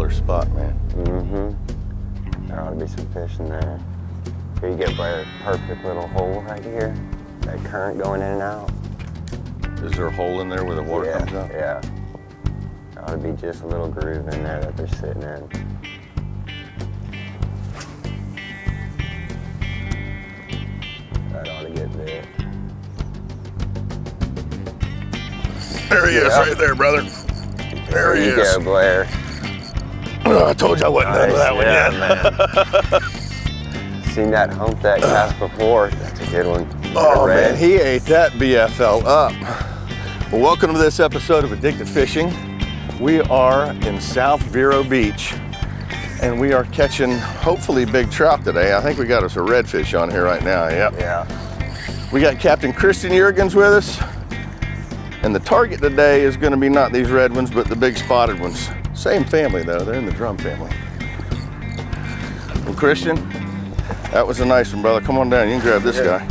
killer spot, man. There ought to be some fish in there. Here you get a perfect little hole right here. That current going in and out. Is there a hole in there where the water comes out? Yeah. There ought to be just a little groove in there that they're sitting in. That ought to get bit. There he is, right there, brother. There he is. There you go, Blair. Oh, I told you I wasn't done with that one yet. Man. Seen that hump that cast before. That's a good one. Oh man, he ate that BFL up. Well, welcome to this episode of Addictive Fishing. We are in South Vero Beach, and we are catching hopefully big trout today. I think we got us a redfish on here right now. Yep. Yeah. We got Capt Christian Yergens with us, and the target today is going to be not these red ones, but the big spotted ones. Same family though, they're in the drum family. Well, Christian, that was a nice one, brother. Come on down, you can grab this guy.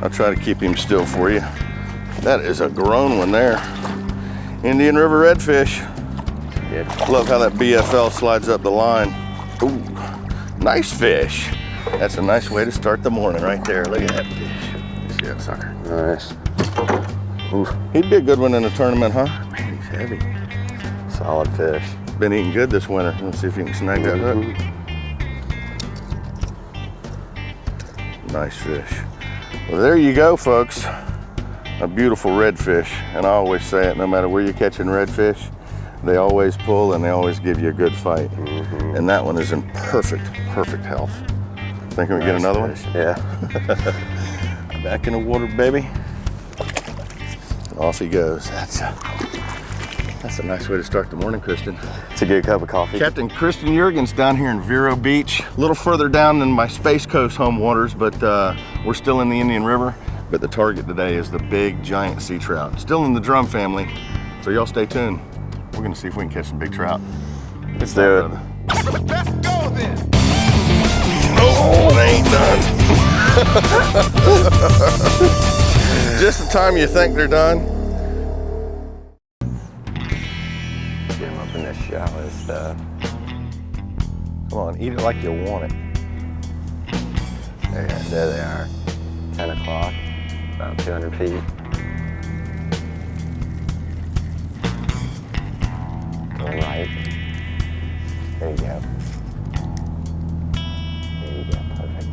I'll try to keep him still for you. That is a grown one there. Indian River redfish. Good. Love how that BFL slides up the line. Ooh, nice fish. That's a nice way to start the morning right there. Look at that fish. See that sucker? Nice. Ooh, he'd be a good one in a tournament, huh? Man, he's heavy. Solid fish. Been eating good this winter. Let's see if you can snag that hook. Nice fish. Well, there you go, folks. A beautiful redfish. And I always say it, no matter where you're catching redfish, they always pull and they always give you a good fight. And that one is in perfect health. Thinking we get another one? Yeah. Back in the water, baby. Off he goes. That's a nice way to start the morning, Christian. It's a good cup of coffee. Capt Christian Yergens down here in Vero Beach. A little further down than my Space Coast home waters, but we're still in the Indian River. But the target today is the big, giant sea trout. Still in the drum family, so y'all stay tuned. We're gonna see if we can catch some big trout. Let's do it. Let's go then. Oh, they ain't done. Just the time you think they're done. Get them up in this shallow stuff. Come on, eat it like you want it. There they are. 10 o'clock, about 200 feet. Going right. There you go. There you go, perfect.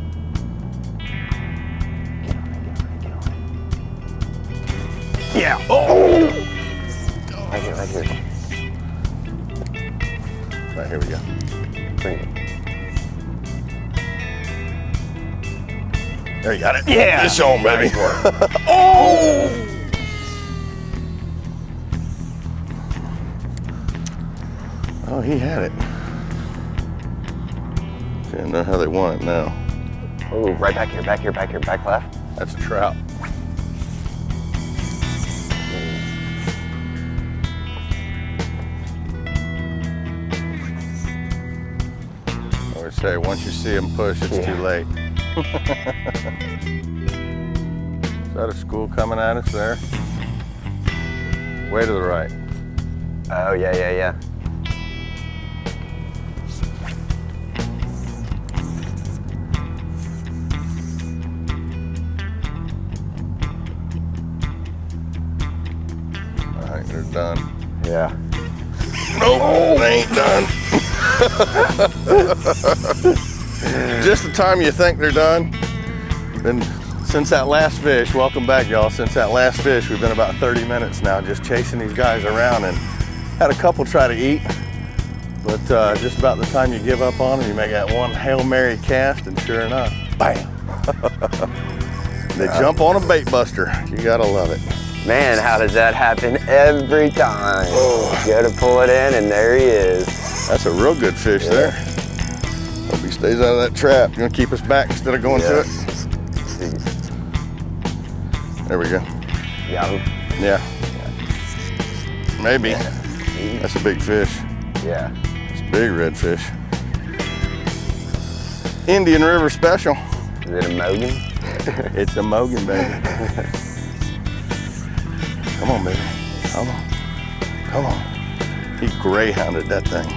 Get on it. Yeah. Oh! Right here. Right, here we go. Bring it. There you got it. Yeah. It's on, baby. Oh! Oh, he had it. See, I know how they want it now. Oh, right back here, back left. That's a trout. I always say, once you see him push, it's too late. Is that a school coming at us there? Way to the right. Oh, yeah. I think they're done. Yeah. Nope, they ain't done. Just the time you think they're done. Been since that last fish, welcome back y'all. Since that last fish, we've been about 30 minutes now just chasing these guys around, and had a couple try to eat, but just about the time you give up on them, you make that one Hail Mary cast, and sure enough, bam. They jump on a bait buster. You gotta love it. Man, how does that happen every time? Oh. You gotta pull it in, and there he is. That's a real good fish there. Hope he stays out of that trap. You gonna keep us back instead of going to it? There we go. Got him? Yeah. Maybe. Yeah. That's a big fish. Yeah. It's a big redfish. Indian River special. Is it a Mogan? It's a Mogan, baby. Come on, baby. Come on. He greyhounded that thing.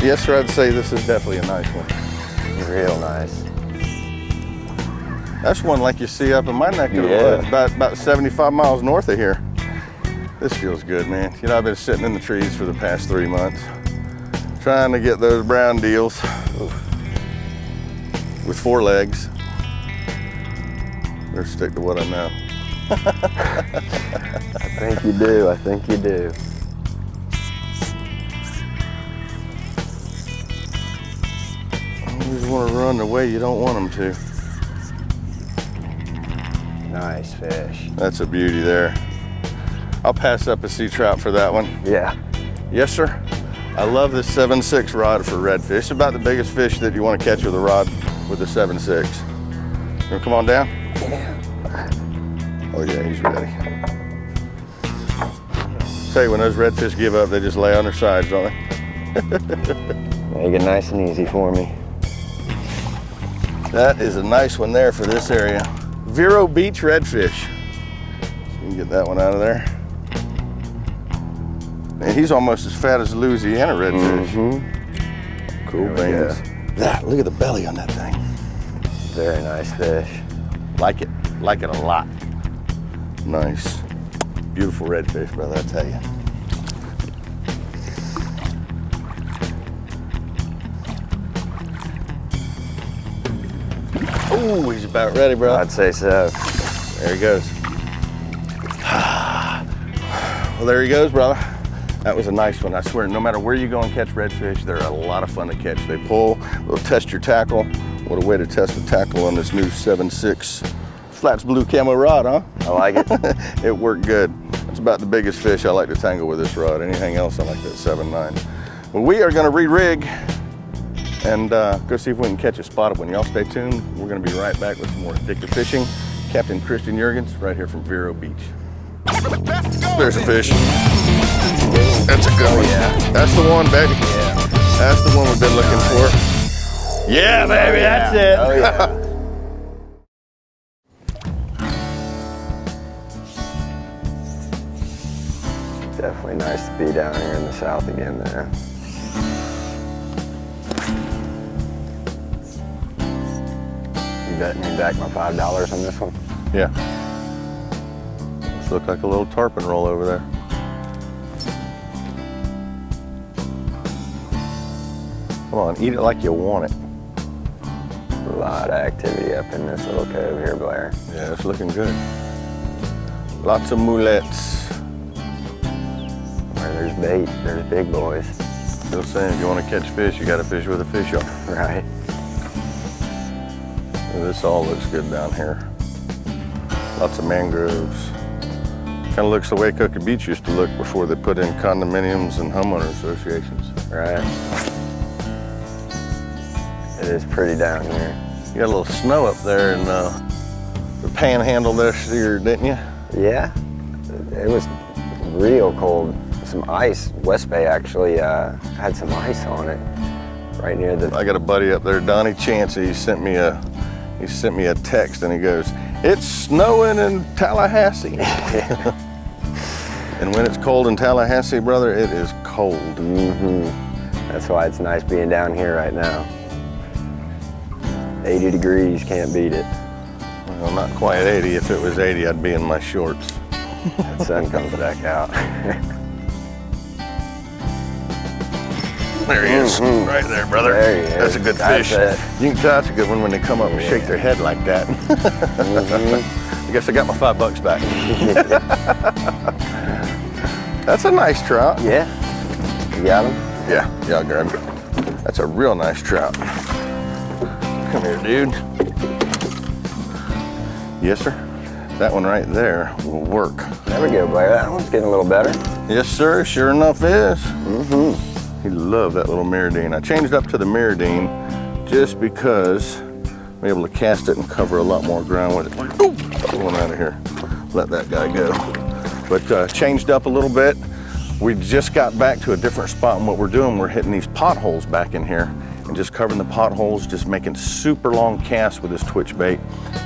Yes, sir, I'd say this is definitely a nice one. Real nice. That's one like you see up in my neck of the woods, about 75 miles north of here. This feels good, man. You know, I've been sitting in the trees for the past 3 months, trying to get those brown deals with 4 legs. Better stick to what I know. I think you do, I think you do. Always want to run the way you don't want them to. Nice fish. That's a beauty there. I'll pass up a sea trout for that one. Yeah. Yes, sir. I love this 7.6 rod for redfish. It's about the biggest fish that you want to catch with a rod with a 7.6. You wanna come on down? Yeah. Oh yeah, he's ready. Tell you, when those redfish give up, they just lay on their sides, don't they? Make it nice and easy for me. That is a nice one there for this area. Vero Beach redfish. So you can get that one out of there. And he's almost as fat as a Louisiana redfish. Cool beans. That, look at the belly on that thing. Very nice fish. Like it a lot. Nice. Beautiful redfish, brother, I tell you. Oh, he's about ready, bro. I'd say so. There he goes. Well, there he goes, brother. That was a nice one. I swear, no matter where you go and catch redfish, they're a lot of fun to catch. They pull, they'll test your tackle. What a way to test the tackle on this new 7.6 Flats Blue Camo rod, huh? I like it. It worked good. That's about the biggest fish I like to tangle with this rod. Anything else, I like that 7.9. Well, we are gonna re-rig and go see if we can catch a spotted one. Y'all stay tuned. We're gonna be right back with some more addictive fishing. Captain Christian Yergens, right here from Vero Beach. There's a fish. That's a good one. Yeah. That's the one, baby. Yeah. That's the one we've been looking for. Yeah, baby, that's it. Oh yeah. Definitely nice to be down here in the south again there. You betting me back my $5 on this one? Yeah. This looks like a little tarpon roll over there. Come on, eat it like you want it. A lot of activity up in this little cove here, Blair. Yeah, it's looking good. Lots of moulettes. Where there's bait, there's big boys. Still saying, if you want to catch fish, you got to fish with a fish hook. Right. This all looks good down here. Lots of mangroves. Kind of looks the way Cookie Beach used to look before they put in condominiums and homeowner associations. Right. It is pretty down here. You got a little snow up there in the panhandle this year, didn't you? Yeah, it was real cold. Some ice. West Bay actually had some ice on it right near the. I got a buddy up there, Donnie Chancey. He sent me a text and he goes, "It's snowing in Tallahassee." And when it's cold in Tallahassee, brother, it is cold. That's why it's nice being down here right now. 80 degrees, can't beat it. Well, not quite 80. If it was 80, I'd be in my shorts. That sun comes back out. There he is, right there, brother. There he is. That's a good That's fish. it. You can tell that's a good one when they come up and shake their head like that. I guess I got my $5 back. That's a nice trout. Yeah. You got him? Yeah, I'll grab it. That's a real nice trout. Come here, dude. Yes, sir. That one right there will work. There we go, Blair. That one's getting a little better. Yes, sir. Sure enough is. He loved that little Mirrodine. I changed up to the Mirrodine just because I'm able to cast it and cover a lot more ground with it. Ooh, one out of here. Let that guy go. But changed up a little bit. We just got back to a different spot, and what we're doing, we're hitting these potholes back in here and just covering the potholes, just making super long casts with this twitch bait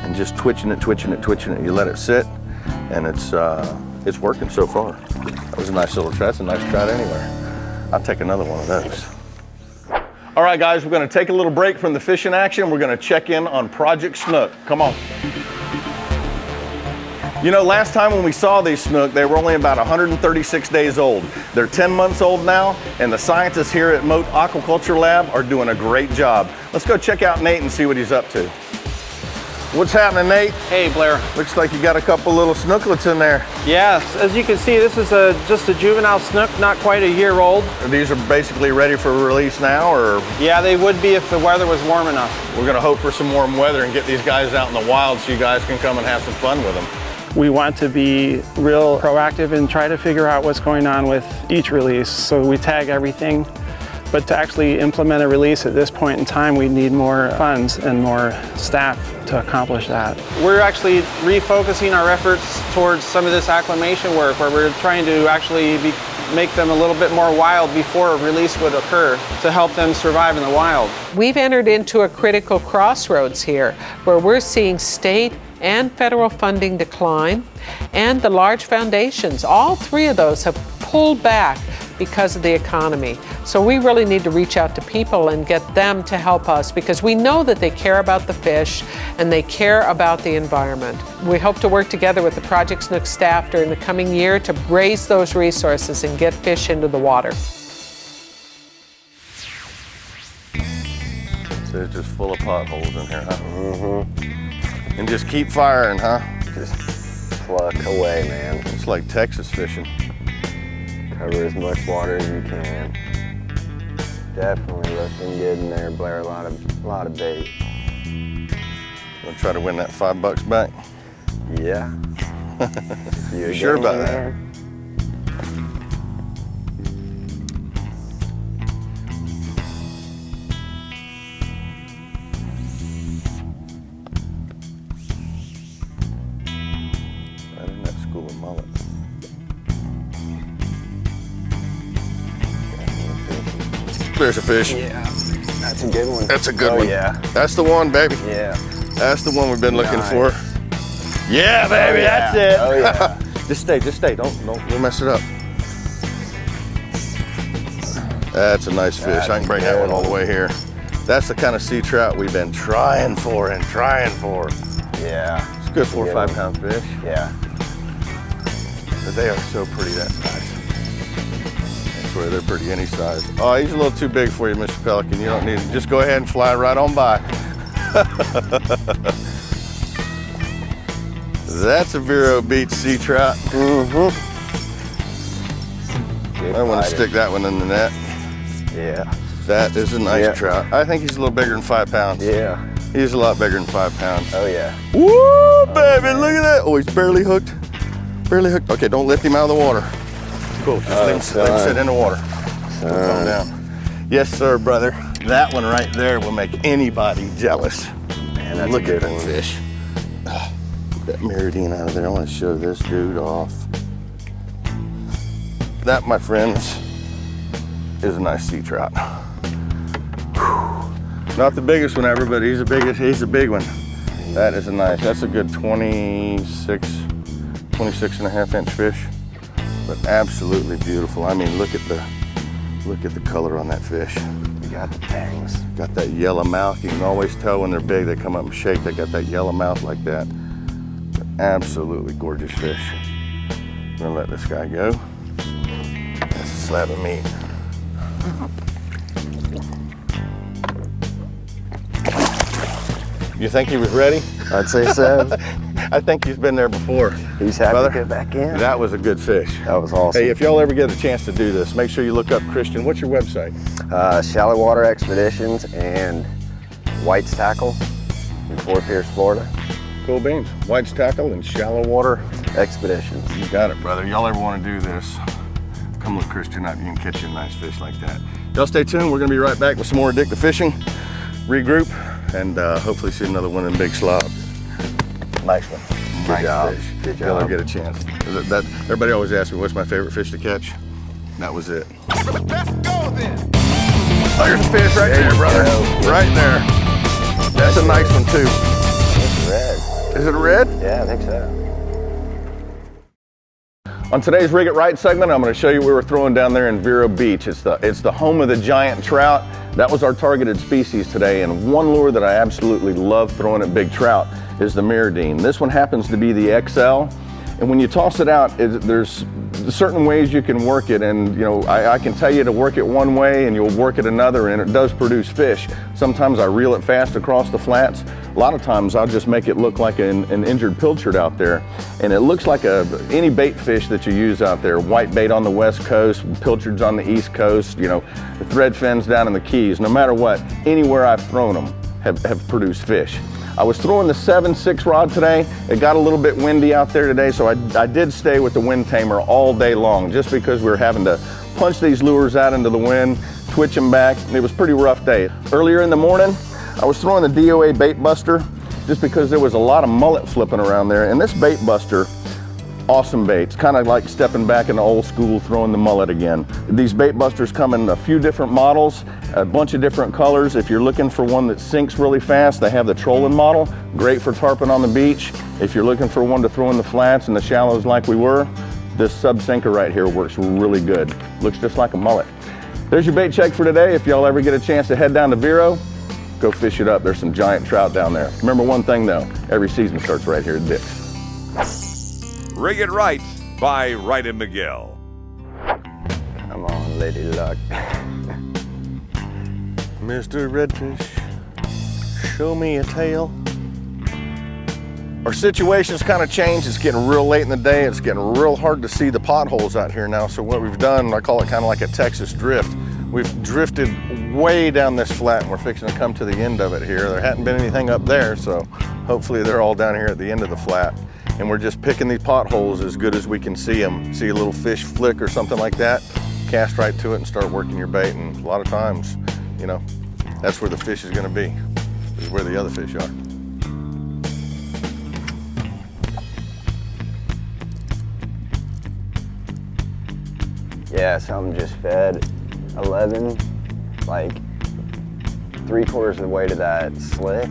and just twitching it. You let it sit, and it's working so far. That was a nice little trout. That's a nice trout anywhere. I'll take another one of those. All right, guys, we're gonna take a little break from the fishing action. We're gonna check in on Project Snook. Come on. You know, last time when we saw these snook, they were only about 136 days old. They're 10 months old now, and the scientists here at Mote Aquaculture Lab are doing a great job. Let's go check out Nate and see what he's up to. What's happening, Nate? Hey, Blair. Looks like you got a couple little snooklets in there. Yes, as you can see, this is just a juvenile snook, not quite a year old. These are basically ready for release now, or? Yeah, they would be if the weather was warm enough. We're gonna hope for some warm weather and get these guys out in the wild so you guys can come and have some fun with them. We want to be real proactive and try to figure out what's going on with each release. So we tag everything, but to actually implement a release at this point in time, we need more funds and more staff to accomplish that. We're actually refocusing our efforts towards some of this acclimation work where we're trying to actually make them a little bit more wild before a release would occur to help them survive in the wild. We've entered into a critical crossroads here where we're seeing state and federal funding decline, and the large foundations, all three of those have pulled back because of the economy. So we really need to reach out to people and get them to help us because we know that they care about the fish and they care about the environment. We hope to work together with the Project Snook staff during the coming year to raise those resources and get fish into the water. So it's just full of potholes in here, huh? Mm-hmm. And just keep firing, huh? Just pluck away, man. It's like Texas fishing. Cover as much water as you can. Definitely looking good in there, Blair. A lot of bait. Gonna try to win that $5 back? Yeah. You sure about that? Right in that school of mullet. There's a fish. Yeah, that's a good one. That's a good one. Oh, yeah. That's the one, baby. Yeah. That's the one we've been looking Nice. for. Yeah, baby, yeah. that's it. Oh, yeah. Just stay. Don't we'll mess it up. That's a nice fish. That's I can bring that one all the way here. That's the kind of sea trout we've been trying for. Yeah. It's good 4 or Good 5 one. pound fish. Yeah. But they are so pretty that size. I swear they're pretty any size. Oh, he's a little too big for you, Mr. Pelican. You don't need to. Just go ahead and fly right on by. That's a Vero Beach sea trout. Mm-hmm. I want to stick that one in the net. Yeah. That is a nice Yeah. trout. I think he's a little bigger than 5 pounds. Yeah. He's a lot bigger than 5 pounds. Oh, yeah. Woo, baby, look at that. Oh, he's barely hooked. Barely hooked. Okay, don't lift him out of the water. Cool, just let him sit in the water. Calm down. Yes, sir, brother. That one right there will make anybody jealous. Man, that's Look a good at that one. fish. Get that Mirrodine out of there. I want to show this dude off. That, my friends, is a nice sea trout. Whew. Not the biggest one ever, but he's a big one. That is a nice, that's a good 26 and a half inch fish, but absolutely beautiful. I mean, look at the color on that fish. You got the fangs. Got that yellow mouth. You can always tell when they're big, they come up and shake. They got that yellow mouth like that. But absolutely gorgeous fish. I'm gonna let this guy go. That's a slab of meat. You think he was ready? I'd say so. I think he's been there before. He's happy Brother, to get back in. That was a good fish. That was awesome. Hey, if y'all ever get a chance to do this, make sure you look up Christian. What's your website? Shallow Water Expeditions and White's Tackle in Fort Pierce, Florida. Cool beans. White's Tackle and Shallow Water Expeditions. You got it, brother. Y'all ever want to do this, come look Christian up. You can catch you a nice fish like that. Y'all stay tuned. We're going to be right back with some more Addictive fishing, regroup, and hopefully see another one in big slobs. Nice one. Nice job. fish. Good Y'all ever job. get a chance. Everybody always asks me, what's my favorite fish to catch? That was it. Let's go then. There's a fish right there, brother. go. Right there. That's a nice one, too. It's red. Is it a red? Yeah, I think so. On today's Rig It Right segment, I'm going to show you what we were throwing down there in Vero Beach. It's the home of the giant trout. That was our targeted species today, and one lure that I absolutely love throwing at big trout is the Mirrodine. This one happens to be the XL, and when you toss it out, there's certain ways you can work it, and I can tell you to work it one way and you'll work it another, and it does produce fish. Sometimes I reel it fast across the flats. A lot of times I'll just make it look like an injured pilchard out there, and it looks like any bait fish that you use out there. White bait on the west coast, pilchards on the east coast, the thread fins down in the Keys. No matter what, anywhere I've thrown them have produced fish. I was throwing the 7/6 rod today. It got a little bit windy out there today, so I did stay with the wind tamer all day long, just because we were having to punch these lures out into the wind, twitch them back. It was a pretty rough day. Earlier in the morning, I was throwing the DOA bait buster, just because there was a lot of mullet flipping around there, and this bait buster, awesome bait. It's kind of like stepping back in the old school, throwing the mullet again. These bait busters come in a few different models, a bunch of different colors. If you're looking for one that sinks really fast, they have the trolling model, great for tarpon on the beach. If you're looking for one to throw in the flats and the shallows like we were, this sub sinker right here works really good. Looks just like a mullet. There's your bait check for today. If y'all ever get a chance to head down to Vero, go fish it up. There's some giant trout down there. Remember one thing though, every season starts right here at Dick's. Rig It Right by Wright and Miguel. Come on, Lady Luck. Mr. Redfish, show me a tail. Our situation's kind of changed. It's getting real late in the day. It's getting real hard to see the potholes out here now. So what we've done, I call it kind of like a Texas drift. We've drifted way down this flat, and we're fixing to come to the end of it here. There hadn't been anything up there, so hopefully they're all down here at the end of the flat. And we're just picking these potholes as good as we can see them. See a little fish flick or something like that, cast right to it and start working your bait. And a lot of times, that's where the fish is gonna be, is where the other fish are. Yeah, something just fed 11, like 3/4 of the way to that slick,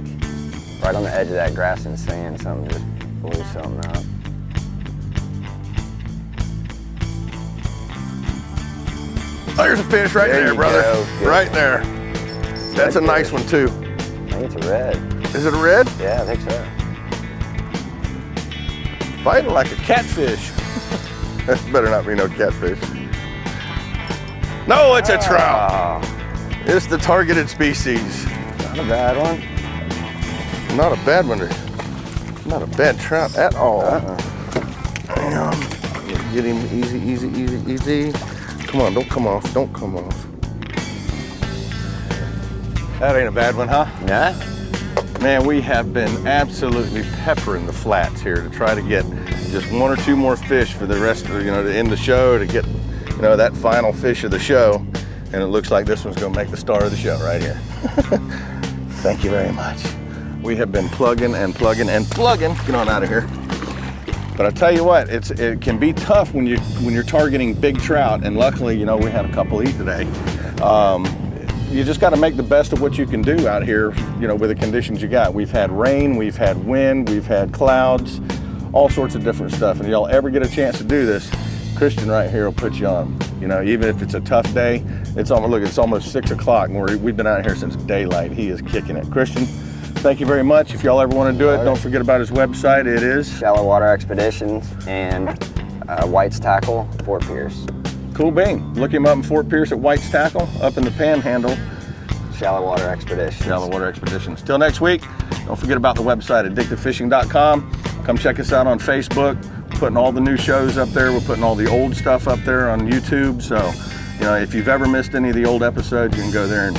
right on the edge of that grass and sand. Something just blew something up. Oh, there's a fish right there, brother. Right there. That's a nice one too. I think it's a red. Is it a red? Yeah, I think so. Fighting like a catfish. That better not be no catfish. No, it's a trout. It's the targeted species. Not a bad one. Not a bad one. Not a bad trout at all. Get him easy, easy, easy, easy. Come on, don't come off, don't come off. That ain't a bad one, huh? Yeah. Man, we have been absolutely peppering the flats here to try to get just one or two more fish for the rest of, to end the show, to get, that final fish of the show. And it looks like this one's gonna make the star of the show right here. Thank you very much. We have been plugging and plugging and plugging. Get on out of here. But I tell you what, it can be tough when you're targeting big trout. And luckily, we had a couple eat today. You just got to make the best of what you can do out here, with the conditions you got. We've had rain, we've had wind, we've had clouds, all sorts of different stuff. And y'all ever get a chance to do this, Christian right here will put you on. Even if it's a tough day, it's almost 6 o'clock, and we've been out here since daylight. He is kicking it. Christian, thank you very much. If y'all ever want to do it, don't forget about his website. It is Shallow Water Expeditions and White's Tackle, Fort Pierce. Cool bean. Look him up in Fort Pierce at White's Tackle, up in the Panhandle. Shallow Water Expeditions. Shallow Water Expeditions. Till next week, don't forget about the website, addictivefishing.com. Come check us out on Facebook. We're putting all the new shows up there. We're putting all the old stuff up there on YouTube. So, if you've ever missed any of the old episodes, you can go there and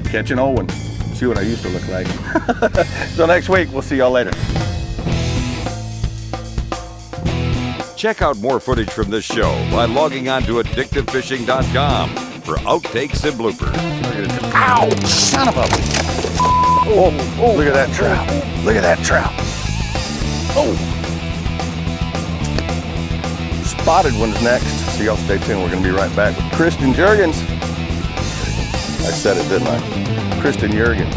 catch an old one. See what I used to look like. Till next week, we'll see y'all later. Check out more footage from this show by logging on to addictivefishing.com for outtakes and bloopers. Ow! Son of a... Oh, look at that trout. Look at that trout. Oh! Spotted one's next. So y'all stay tuned. We're going to be right back with Christian Yergens. I said it, didn't I? Christian Yergens.